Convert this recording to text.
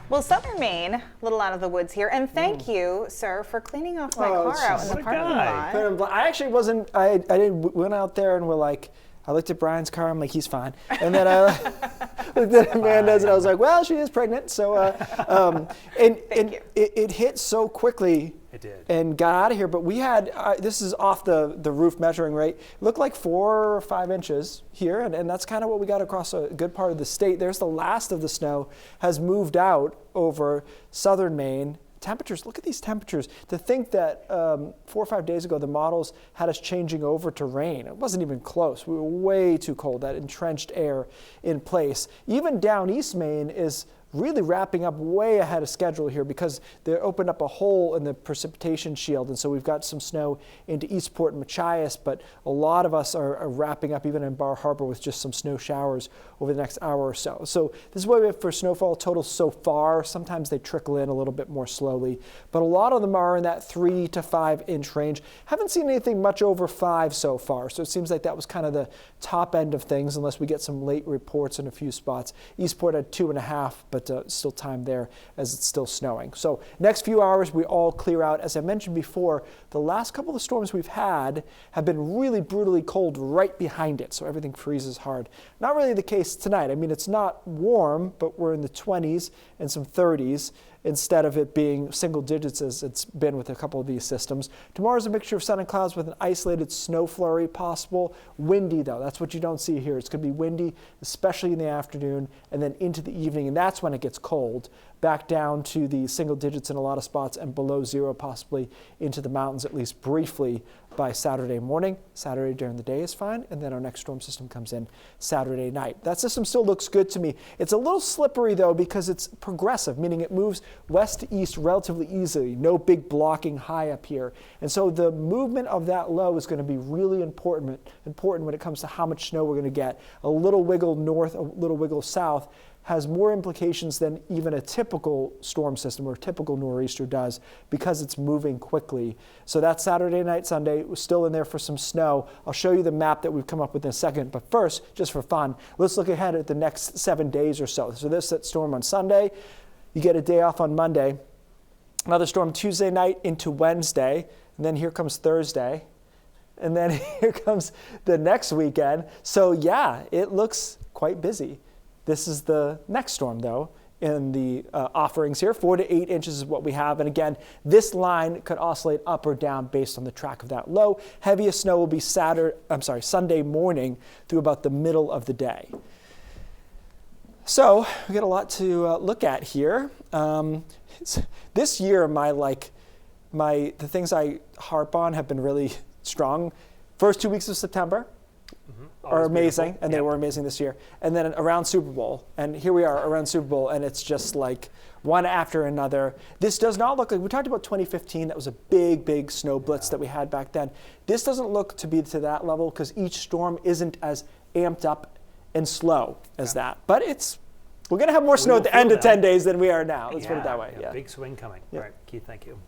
Well, Southern Maine, a little out of the woods here, and thank you, sir, for cleaning off my car out in the parking lot. I actually wasn't. I didn't. Went out there and I looked at Brian's car. I'm like, he's fine. And then I looked at Amanda's, and I was like, well, she is pregnant. So, it hit so quickly. It did. And got out of here. But we had, this is off the roof measuring rate, it looked like 4 or 5 inches here. And that's kind of what we got across a good part of the state. There's the last of the snow has moved out over southern Maine. Temperatures, look at these temperatures. To think that 4 or 5 days ago, the models had us changing over to rain. It wasn't even close. We were way too cold, that entrenched air in place. Even down East Maine is really wrapping up way ahead of schedule here because they opened up a hole in the precipitation shield, and so we've got some snow into Eastport and Machias, but a lot of us are wrapping up even in Bar Harbor with just some snow showers over the next hour or so. So this is what we have for snowfall totals so far. Sometimes they trickle in a little bit more slowly, but a lot of them are in that 3 to 5 inch range. Haven't seen anything much over 5 so far, so it seems like that was kind of the top end of things unless we get some late reports in a few spots. Eastport had 2.5, but still time there as it's still snowing. So next few hours we all clear out. As I mentioned before, the last couple of storms we've had have been really brutally cold right behind it, so everything freezes hard. Not really the case tonight. I mean, it's not warm, but we're in the 20s and some 30s instead of it being single digits as it's been with a couple of these systems. Tomorrow's a mixture of sun and clouds with an isolated snow flurry possible. Windy though, that's what you don't see here. It's going to be windy, especially in the afternoon and then into the evening, and that's when it gets cold. Back down to the single digits in a lot of spots and below 0 possibly into the mountains at least briefly by Saturday morning. Saturday during the day is fine, and then our next storm system comes in Saturday night. That system still looks good to me. It's a little slippery though because it's progressive, meaning it moves west to east relatively easily. No big blocking high up here. And so the movement of that low is going to be really important when it comes to how much snow we're going to get. A little wiggle north, a little wiggle south has more implications than even a typical storm system or a typical nor'easter does because it's moving quickly. So that's Saturday night, Sunday. We're still in there for some snow. I'll show you the map that we've come up with in a second. But first, just for fun, let's look ahead at the next 7 days or so. So this storm on Sunday. You get a day off on Monday. Another storm Tuesday night into Wednesday. And then here comes Thursday. And then here comes the next weekend. So yeah, it looks quite busy. This is the next storm, though, in the offerings here. 4 to 8 inches is what we have. And again, this line could oscillate up or down based on the track of that low. Heaviest snow will be Sunday morning through about the middle of the day. So we got a lot to look at here. This year, the things I harp on have been really strong. First 2 weeks of September are amazing, beautiful. And they were amazing this year. And then around Super Bowl, and here we are around Super Bowl, and it's just like one after another. This does not look like, we talked about 2015, that was a big snow blitz that we had back then. This doesn't look to be to that level because each storm isn't as amped up and slow as that. But we're going to have more snow at the end of 10 days than we are now. Let's put it that way. Big swing coming. All right, Keith, thank you.